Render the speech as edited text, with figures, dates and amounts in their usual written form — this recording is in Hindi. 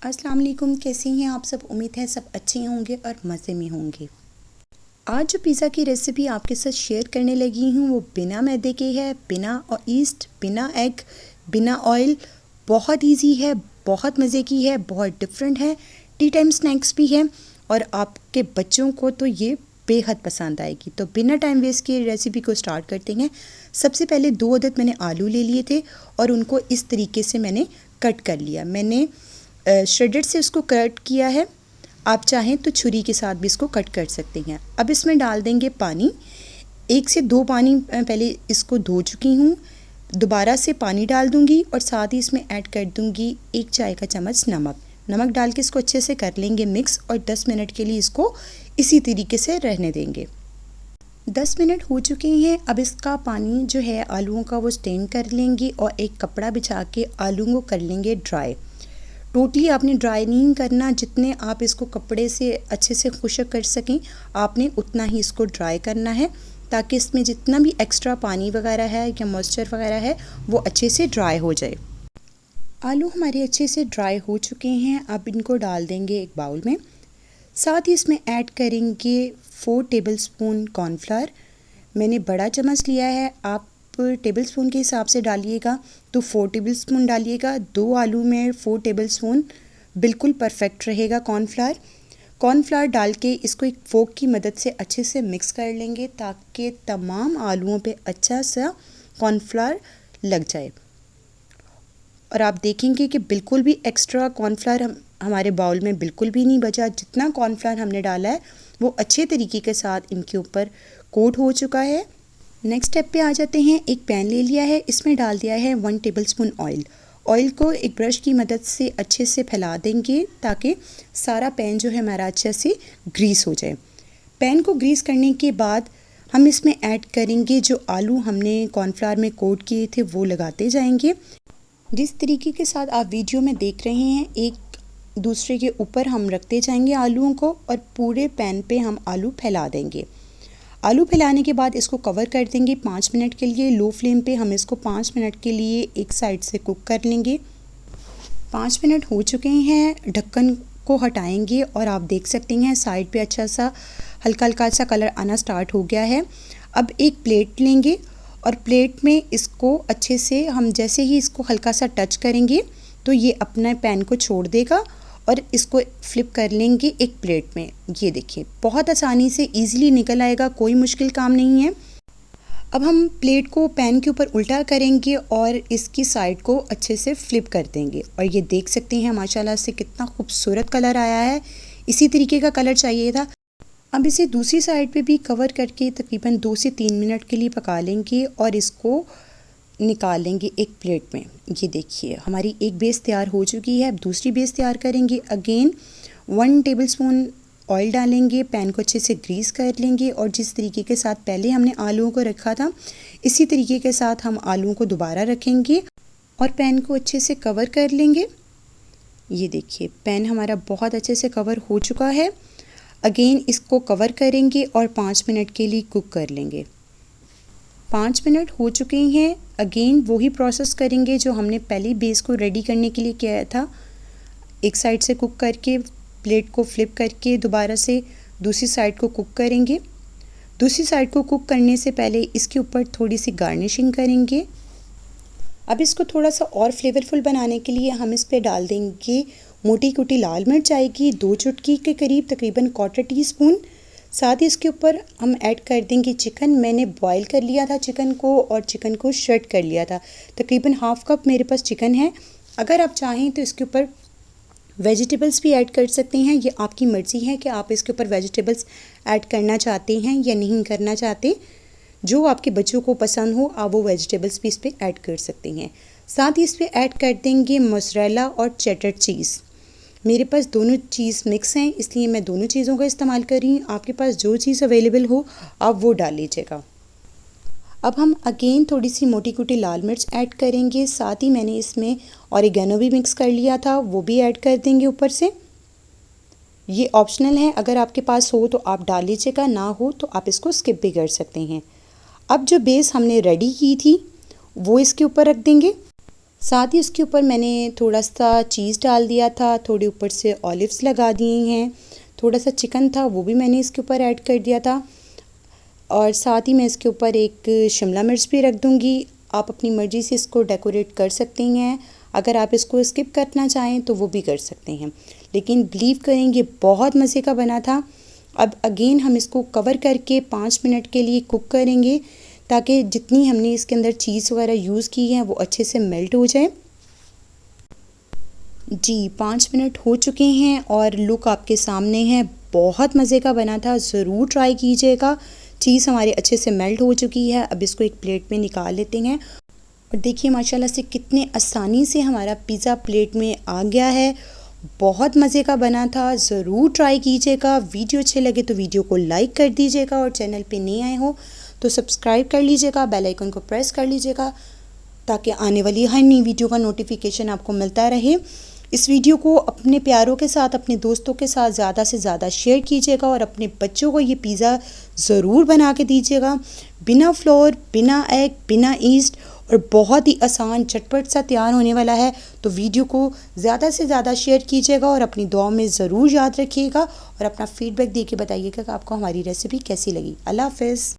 अस्सलाम वालेकुम, कैसे हैं आप सब। उम्मीद है सब अच्छे होंगे और मज़े में होंगे। आज जो पिज़्ज़ा की रेसिपी आपके साथ शेयर करने लगी हूँ वो बिना मैदे के है, बिना ईस्ट, बिना एग, बिना ऑयल। बहुत इजी है, बहुत मज़े की है, बहुत डिफरेंट है। टी टाइम स्नैक्स भी है और आपके बच्चों को तो ये बेहद पसंद आएगी। तो बिना टाइम वेस्ट किए रेसिपी को स्टार्ट करते हैं। सबसे पहले 2 अदद मैंने आलू ले लिए थे और उनको इस तरीके से मैंने कट कर लिया। मैंने श्रेडेड से उसको कट किया है। आप चाहें तो छुरी के साथ भी इसको कट कर सकते हैं। अब इसमें डाल देंगे पानी। 1 से 2 पानी पहले इसको धो चुकी हूँ। दोबारा से पानी डाल दूँगी और साथ ही इसमें ऐड कर दूँगी 1 चाय का चम्मच नमक डाल के इसको अच्छे से कर लेंगे मिक्स और 10 मिनट के लिए इसको इसी तरीके से रहने देंगे। 10 मिनट हो चुके हैं। अब इसका पानी जो है आलूओं का वो स्टेन कर लेंगे और एक कपड़ा बिछा के आलूओं को कर लेंगे ड्राई। टोटली आपने ड्राई नहीं करना, जितने आप इसको कपड़े से अच्छे से खुश्क कर सकें आपने उतना ही इसको ड्राई करना है, ताकि इसमें जितना भी एक्स्ट्रा पानी वगैरह है या मॉइस्चर वगैरह है वो अच्छे से ड्राई हो जाए। आलू हमारे अच्छे से ड्राई हो चुके हैं। अब इनको डाल देंगे एक बाउल में। साथ ही इसमें ऐड करेंगे 4 टेबलस्पून कॉर्नफ्लावर। मैंने बड़ा चम्मच लिया है, आप टेबलस्पून के हिसाब से डालिएगा तो 4 टेबलस्पून डालिएगा। 2 आलू में 4 टेबलस्पून बिल्कुल परफेक्ट रहेगा कॉर्नफ्लावर डाल के इसको एक फोक की मदद से अच्छे से मिक्स कर लेंगे ताकि तमाम आलूओं पे अच्छा सा कॉर्नफ्लावर लग जाए। और आप देखेंगे कि बिल्कुल भी एक्स्ट्रा कॉर्नफ्लावर हमारे बाउल में बिल्कुल भी नहीं बचा। जितना कॉर्नफ्लावर हमने डाला है वो अच्छे तरीके के साथ इनके ऊपर कोट हो चुका है। नेक्स्ट स्टेप पे आ जाते हैं। एक पैन ले लिया है, इसमें डाल दिया है 1 टेबलस्पून ऑयल को एक ब्रश की मदद से अच्छे से फैला देंगे ताकि सारा पैन जो है हमारा अच्छे से ग्रीस हो जाए। पैन को ग्रीस करने के बाद हम इसमें ऐड करेंगे जो आलू हमने कॉर्नफ्लावर में कोट किए थे वो लगाते जाएंगे। जिस तरीके के साथ आप वीडियो में देख रहे हैं एक दूसरे के ऊपर हम रखते जाएंगे आलूओं को और पूरे पैन पे हम आलू फैला देंगे। आलू फैलाने के बाद इसको कवर कर देंगे 5 मिनट के लिए। लो फ्लेम पे हम इसको 5 मिनट के लिए एक साइड से कुक कर लेंगे। 5 मिनट हो चुके हैं, ढक्कन को हटाएंगे और आप देख सकते हैं साइड पे अच्छा सा हल्का सा कलर आना स्टार्ट हो गया है। अब एक प्लेट लेंगे और प्लेट में इसको अच्छे से हम जैसे ही इसको हल्का सा टच करेंगे तो ये अपना पैन को छोड़ देगा और इसको फ्लिप कर लेंगे एक प्लेट में। ये देखिए बहुत आसानी से इजीली निकल आएगा, कोई मुश्किल काम नहीं है। अब हम प्लेट को पैन के ऊपर उल्टा करेंगे और इसकी साइड को अच्छे से फ्लिप कर देंगे और ये देख सकते हैं माशाल्लाह से कितना खूबसूरत कलर आया है। इसी तरीके का कलर चाहिए था। अब इसे दूसरी साइड पे भी कवर करके तकरीबन 2 से 3 मिनट के लिए पका लेंगे और इसको निकाल लेंगे एक प्लेट में। ये देखिए हमारी एक बेस तैयार हो चुकी है। अब दूसरी बेस तैयार करेंगे। अगेन 1 टेबलस्पून ऑयल डालेंगे, पैन को अच्छे से ग्रीस कर लेंगे और जिस तरीके के साथ पहले हमने आलूओं को रखा था इसी तरीके के साथ हम आलूओं को दोबारा रखेंगे और पैन को अच्छे से कवर कर लेंगे। ये देखिए पैन हमारा बहुत अच्छे से कवर हो चुका है। अगेन इसको कवर करेंगे और 5 मिनट के लिए कुक कर लेंगे। 5 मिनट हो चुके हैं। अगेन वही प्रोसेस करेंगे जो हमने पहले बेस को रेडी करने के लिए किया था। एक साइड से कुक करके प्लेट को फ्लिप करके दोबारा से दूसरी साइड को कुक करेंगे। दूसरी साइड को कुक करने से पहले इसके ऊपर थोड़ी सी गार्निशिंग करेंगे। अब इसको थोड़ा सा और फ्लेवरफुल बनाने के लिए हम इस पे डाल देंगे मोटी कुटी लाल मिर्च आएगी 2 चुटकी के करीब, तकरीबन 1/4 टीस्पून। साथ ही इसके ऊपर हम ऐड कर देंगे चिकन। मैंने बॉईल कर लिया था चिकन को और चिकन को श्रेड कर लिया था। तकरीबन ½ कप मेरे पास चिकन है। अगर आप चाहें तो इसके ऊपर वेजिटेबल्स भी ऐड कर सकते हैं, ये आपकी मर्ज़ी है कि आप इसके ऊपर वेजिटेबल्स ऐड करना चाहते हैं या नहीं करना चाहते। जो आपके बच्चों को पसंद हो आप वो वेजिटेबल्स भी इस पर ऐड कर सकते हैं। साथ ही इस पर ऐड कर देंगे मोज़रेला और चेडर चीज़। मेरे पास दोनों चीज़ मिक्स हैं इसलिए मैं दोनों चीज़ों का इस्तेमाल कर रही हूँ। आपके पास जो चीज़ अवेलेबल हो आप वो डाल लीजिएगा। अब हम अगेन थोड़ी सी मोटी कुटी लाल मिर्च ऐड करेंगे। साथ ही मैंने इसमें ऑरिगेनो भी मिक्स कर लिया था, वो भी ऐड कर देंगे ऊपर से। ये ऑप्शनल है, अगर आपके पास हो तो आप डाल लीजिएगा, ना हो तो आप इसको स्किप भी कर सकते हैं। अब जो बेस हमने रेडी की थी वो इसके ऊपर रख देंगे। साथ ही उसके ऊपर मैंने थोड़ा सा चीज़ डाल दिया था, थोड़े ऊपर से ऑलिव्स लगा दिए हैं, थोड़ा सा चिकन था वो भी मैंने इसके ऊपर ऐड कर दिया था और साथ ही मैं इसके ऊपर एक शिमला मिर्च भी रख दूँगी। आप अपनी मर्ज़ी से इसको डेकोरेट कर सकती हैं, अगर आप इसको स्किप करना चाहें तो वो भी कर सकते हैं, लेकिन बिलीव करेंगे बहुत मज़े का बना था। अब अगेन हम इसको कवर करके 5 मिनट के लिए कुक करेंगे ताकि जितनी हमने इसके अंदर चीज़ वगैरह यूज़ की है वो अच्छे से मेल्ट हो जाए। जी 5 मिनट हो चुके हैं और लुक आपके सामने है, बहुत मज़े का बना था, ज़रूर ट्राई कीजिएगा। चीज़ हमारी अच्छे से मेल्ट हो चुकी है, अब इसको एक प्लेट में निकाल लेते हैं और देखिए माशाल्लाह से कितने आसानी से हमारा पिज़्ज़ा प्लेट में आ गया है। बहुत मज़े का बना था, ज़रूर ट्राई कीजिएगा। वीडियो अच्छे लगे तो वीडियो को लाइक कर दीजिएगा और चैनल पे नए आए हो तो सब्सक्राइब कर लीजिएगा, बेल आइकन को प्रेस कर लीजिएगा ताकि आने वाली हर नई वीडियो का नोटिफिकेशन आपको मिलता रहे। इस वीडियो को अपने प्यारों के साथ, अपने दोस्तों के साथ ज़्यादा से ज़्यादा शेयर कीजिएगा और अपने बच्चों को ये पिज़्ज़ा ज़रूर बना के दीजिएगा, बिना फ्लोर, बिना एग, बिना ईस्ट और बहुत ही आसान झटपट सा तैयार होने वाला है। तो वीडियो को ज़्यादा से ज़्यादा शेयर कीजिएगा और अपनी दुआओं में ज़रूर याद रखिएगा और अपना फीडबैक दे के बताइएगा कि आपको हमारी रेसिपी कैसी लगी। अल्लाह हाफ़िज़।